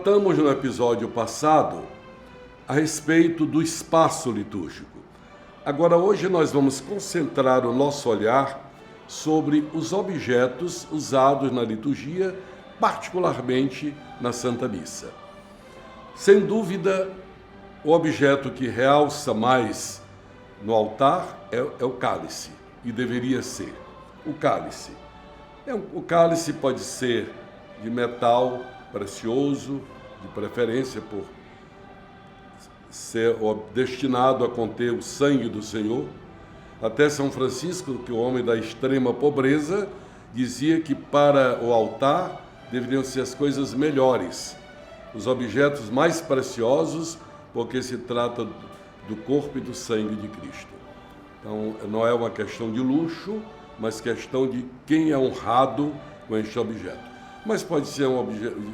tratamos no episódio passado a respeito do espaço litúrgico. Agora, hoje nós vamos concentrar o nosso olhar sobre os objetos usados na liturgia, particularmente na Santa Missa. Sem dúvida, o objeto que realça mais no altar é o cálice, e deveria ser o cálice. O cálice pode ser de metal precioso, de preferência por ser destinado a conter o sangue do Senhor. Até São Francisco, que é o homem da extrema pobreza, dizia que para o altar deveriam ser as coisas melhores, os objetos mais preciosos, porque se trata do corpo e do sangue de Cristo. Então, não é uma questão de luxo, mas questão de quem é honrado com este objeto. Mas pode ser um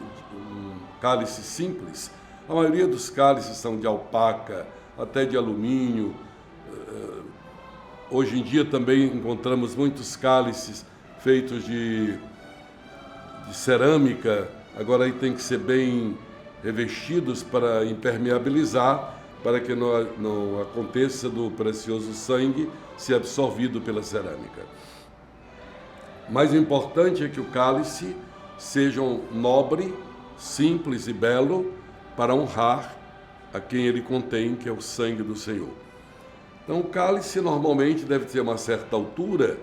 cálice simples. A maioria dos cálices são de alpaca, até de alumínio. Hoje em dia também encontramos muitos cálices feitos de cerâmica. Agora aí tem que ser bem revestidos para impermeabilizar, para que não aconteça do precioso sangue ser absorvido pela cerâmica. Mas o importante é que o cálice seja nobre, simples e belo, para honrar a quem ele contém, que é o sangue do Senhor. Então, o cálice normalmente deve ter uma certa altura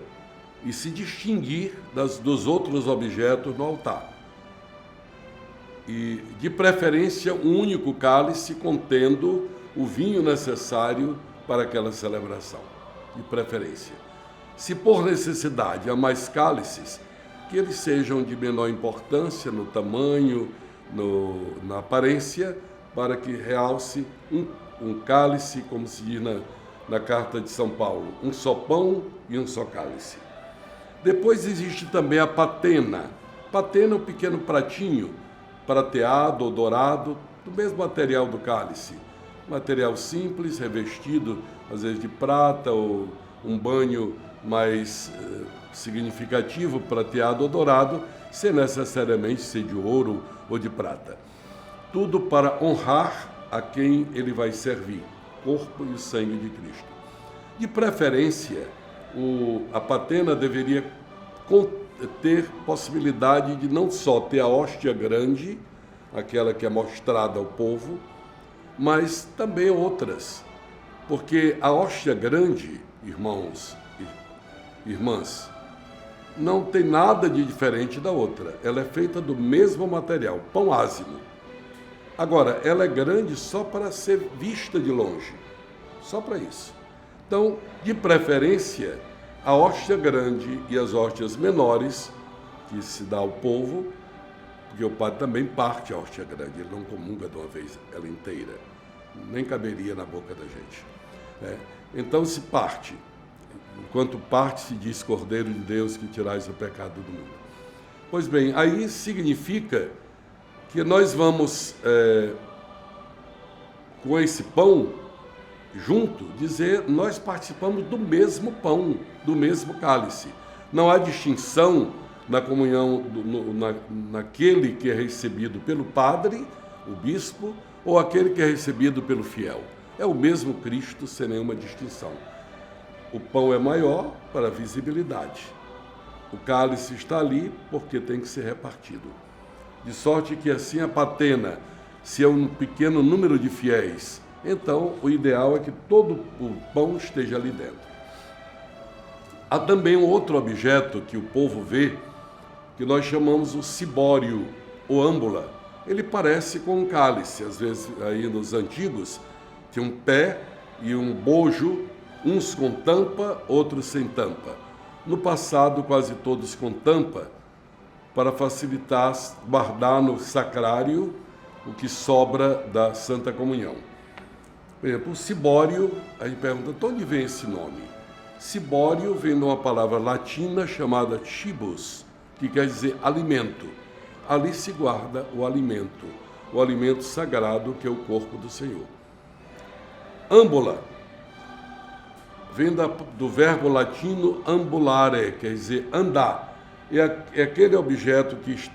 e se distinguir dos outros objetos no altar. E, de preferência, um único cálice contendo o vinho necessário para aquela celebração, de preferência. Se por necessidade há mais cálices, que eles sejam de menor importância no tamanho, na aparência, para que realce um cálice, como se diz na carta de São Paulo, um só pão e um só cálice. Depois existe também a patena. Patena é um pequeno pratinho, prateado ou dourado, do mesmo material do cálice. Material simples, revestido, às vezes de prata, ou um banho mais significativo, prateado ou dourado, sem necessariamente ser de ouro ou de prata. Tudo para honrar a quem ele vai servir, o corpo e o sangue de Cristo. De preferência, a patena deveria ter possibilidade de não só ter a hóstia grande, aquela que é mostrada ao povo, mas também outras, porque a hóstia grande, irmãos e irmãs, não tem nada de diferente da outra. Ela é feita do mesmo material, pão ázimo. Agora, ela é grande só para ser vista de longe, só para isso. Então, de preferência, a hóstia grande e as hóstias menores, que se dá ao povo, porque o padre também parte a hóstia grande, ele não comunga de uma vez ela inteira, nem caberia na boca da gente. Então se parte, enquanto parte se diz Cordeiro de Deus que tirais o pecado do mundo. Pois bem, aí significa que nós vamos, com esse pão junto, dizer nós participamos do mesmo pão, do mesmo cálice. Não há distinção na comunhão naquele que é recebido pelo padre, o bispo, ou aquele que é recebido pelo fiel. É o mesmo Cristo, sem nenhuma distinção. O pão é maior para a visibilidade. O cálice está ali porque tem que ser repartido. De sorte que assim a patena, se é um pequeno número de fiéis, então o ideal é que todo o pão esteja ali dentro. Há também um outro objeto que o povo vê, que nós chamamos o cibório, ou âmbula. Ele parece com um cálice, às vezes aí nos antigos, tinha um pé e um bojo, uns com tampa, outros sem tampa. No passado, quase todos com tampa, para facilitar guardar no sacrário o que sobra da Santa Comunhão. Por exemplo, o cibório, a gente pergunta, de onde vem esse nome? Cibório vem de uma palavra latina chamada cibus, que quer dizer alimento. Ali se guarda o alimento sagrado que é o corpo do Senhor. Âmbula vem do verbo latino ambulare, quer dizer andar. É aquele objeto que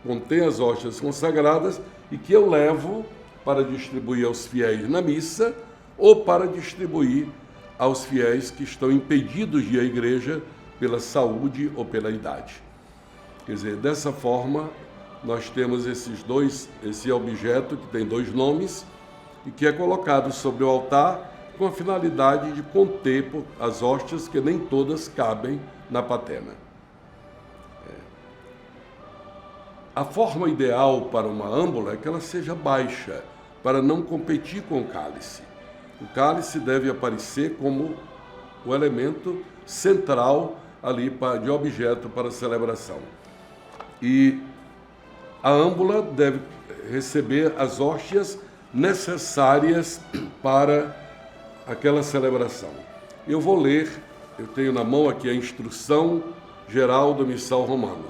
contém as hóstias consagradas e que eu levo para distribuir aos fiéis na missa ou para distribuir aos fiéis que estão impedidos de ir à igreja pela saúde ou pela idade. Quer dizer, dessa forma, nós temos esse objeto que tem 2 nomes e que é colocado sobre o altar com a finalidade de conter as hóstias que nem todas cabem na patena. A forma ideal para uma âmbula é que ela seja baixa, para não competir com o cálice. O cálice deve aparecer como o elemento central ali de objeto para a celebração. E a âmbula deve receber as hóstias necessárias para aquela celebração. Eu vou ler, eu tenho na mão aqui a instrução geral do Missal Romano,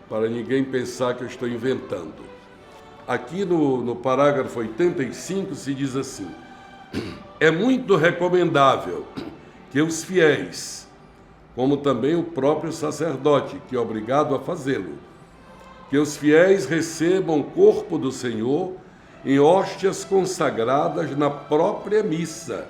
para ninguém pensar que eu estou inventando. Aqui no parágrafo 85 se diz assim: é muito recomendável que os fiéis, como também o próprio sacerdote, que é obrigado a fazê-lo, que os fiéis recebam o corpo do Senhor em hóstias consagradas na própria missa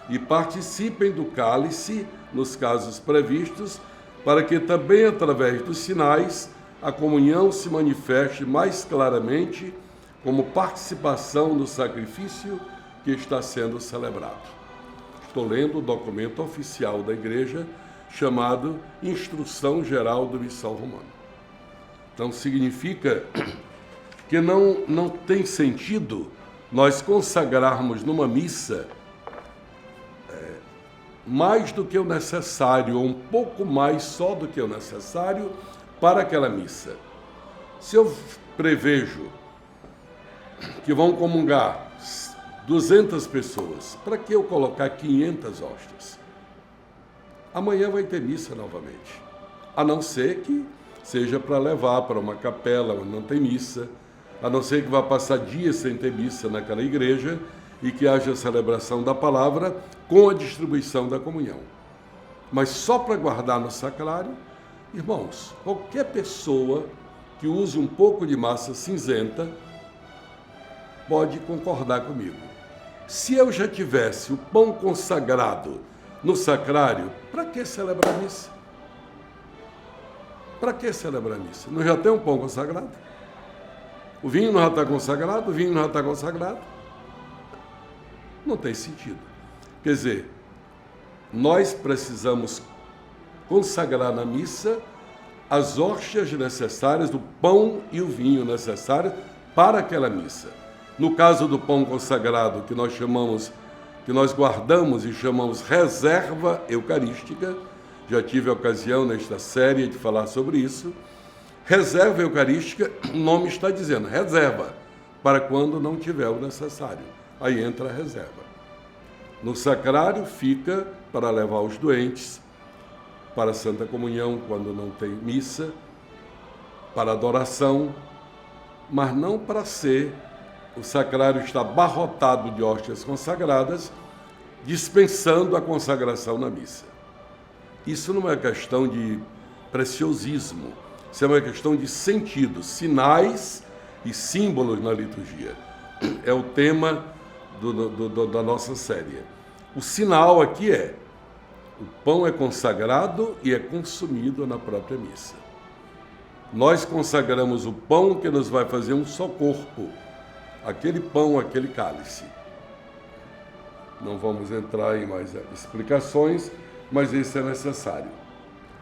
e participem do cálice, nos casos previstos, para que também, através dos sinais, a comunhão se manifeste mais claramente como participação no sacrifício que está sendo celebrado. Estou lendo o documento oficial da Igreja chamado Instrução Geral do Missal Romano. Então, significa que não tem sentido nós consagrarmos numa missa mais do que o necessário, ou um pouco mais só do que o necessário para aquela missa. Se eu prevejo que vão comungar 200 pessoas, para que eu colocar 500 hóstias? Amanhã vai ter missa novamente, a não ser que seja para levar para uma capela onde não tem missa, a não ser que vá passar dias sem ter missa naquela igreja e que haja a celebração da palavra com a distribuição da comunhão. Mas só para guardar no sacrário, irmãos, qualquer pessoa que use um pouco de massa cinzenta pode concordar comigo. Se eu já tivesse o pão consagrado no sacrário, para que celebrar a missa? Para que celebrar a missa? Não já tem um pão consagrado? O vinho não já está consagrado? O vinho não já está consagrado? Não tem sentido. Quer dizer, nós precisamos consagrar na missa as hóstias necessárias, o pão e o vinho necessários para aquela missa. No caso do pão consagrado, que nós guardamos e chamamos reserva eucarística, já tive a ocasião nesta série de falar sobre isso. Reserva eucarística, o nome está dizendo, reserva, para quando não tiver o necessário. Aí entra a reserva. No sacrário fica para levar os doentes, para a Santa Comunhão, quando não tem missa, para adoração, mas não para ser. O sacrário está abarrotado de hóstias consagradas, dispensando a consagração na missa. Isso não é questão de preciosismo, isso é uma questão de sentido, sinais e símbolos na liturgia. É o tema da nossa série. O sinal aqui é: o pão é consagrado e é consumido na própria missa. Nós consagramos o pão que nos vai fazer um só corpo, aquele pão, aquele cálice. Não vamos entrar em mais explicações, mas isso é necessário.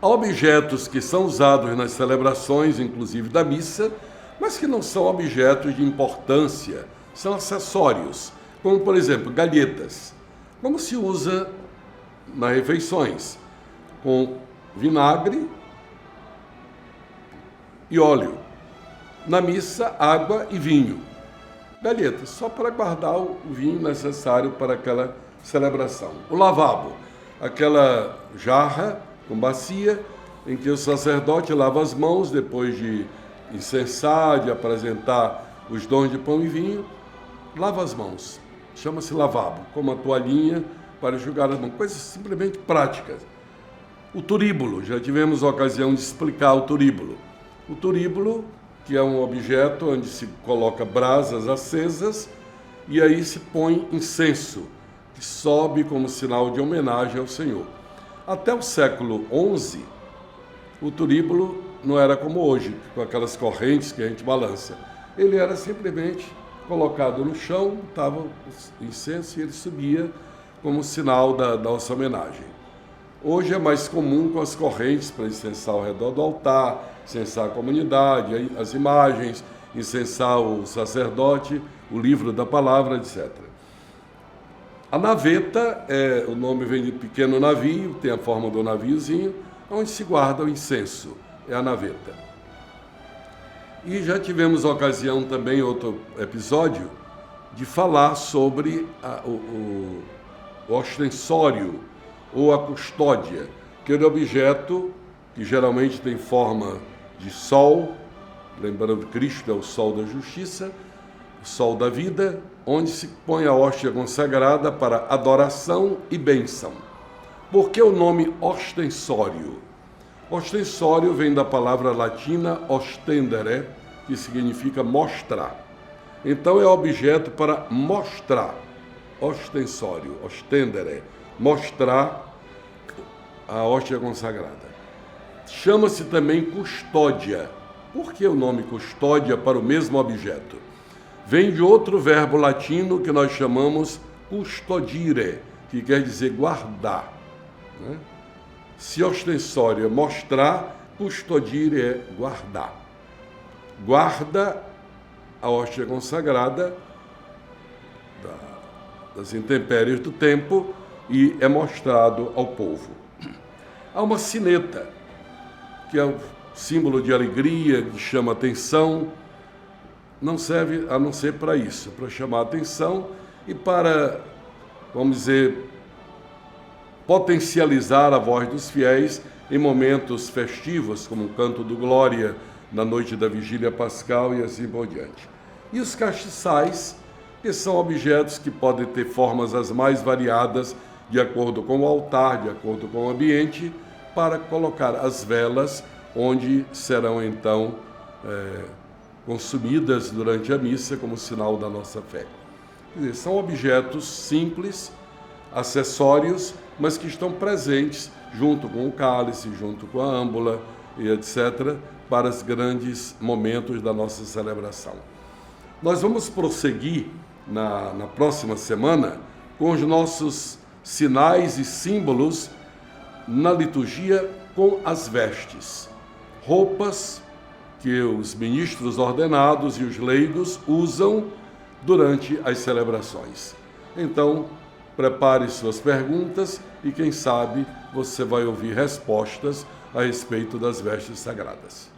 Há objetos que são usados nas celebrações, inclusive da missa, mas que não são objetos de importância, são acessórios, como, por exemplo, galhetas, como se usa nas refeições, com vinagre e óleo. Na missa, água e vinho. Galhetas, só para guardar o vinho necessário para aquela celebração. O lavabo, aquela jarra com bacia em que o sacerdote lava as mãos depois de incensar, de apresentar os dons de pão e vinho, lava as mãos. Chama-se lavabo, como a toalhinha para enxugar as mãos. Coisas simplesmente práticas. O turíbulo, já tivemos a ocasião de explicar o turíbulo. O turíbulo que é um objeto onde se coloca brasas acesas e aí se põe incenso, que sobe como sinal de homenagem ao Senhor. Até o século XI, o turíbulo não era como hoje, com aquelas correntes que a gente balança. Ele era simplesmente colocado no chão, estava o incenso e ele subia como sinal da nossa homenagem. Hoje é mais comum com as correntes para incensar ao redor do altar, incensar a comunidade, as imagens, incensar o sacerdote, o livro da palavra, etc. A naveta, o nome vem de pequeno navio, tem a forma do naviozinho, onde se guarda o incenso, é a naveta. E já tivemos a ocasião também, outro episódio, de falar sobre o ostensório ou a custódia, que é um objeto que geralmente tem forma de sol, lembrando que Cristo é o sol da justiça, o sol da vida, onde se põe a hóstia consagrada para adoração e bênção. Por que o nome ostensório? Ostensório vem da palavra latina ostendere, que significa mostrar. Então é objeto para mostrar. Ostensório, ostendere, mostrar a hóstia consagrada. Chama-se também custódia. Por que o nome custódia para o mesmo objeto? Vem de outro verbo latino que nós chamamos custodire, que quer dizer guardar, né? Se ostensório é mostrar, custodire é guardar. Guarda a hóstia consagrada das intempéries do tempo e é mostrado ao povo. Há uma sineta, que é um símbolo de alegria, que chama atenção, não serve a não ser para isso, para chamar atenção e para, vamos dizer, potencializar a voz dos fiéis em momentos festivos, como o canto do Glória, na noite da Vigília Pascal e assim por diante. E os castiçais, que são objetos que podem ter formas as mais variadas, de acordo com o altar, de acordo com o ambiente, para colocar as velas, onde serão então consumidas durante a missa como sinal da nossa fé. Quer dizer, são objetos simples, acessórios, mas que estão presentes junto com o cálice, junto com a âmbula e etc., para os grandes momentos da nossa celebração. Nós vamos prosseguir na próxima semana com os nossos sinais e símbolos na liturgia com as vestes, roupas que os ministros ordenados e os leigos usam durante as celebrações. Então, prepare suas perguntas e, quem sabe, você vai ouvir respostas a respeito das vestes sagradas.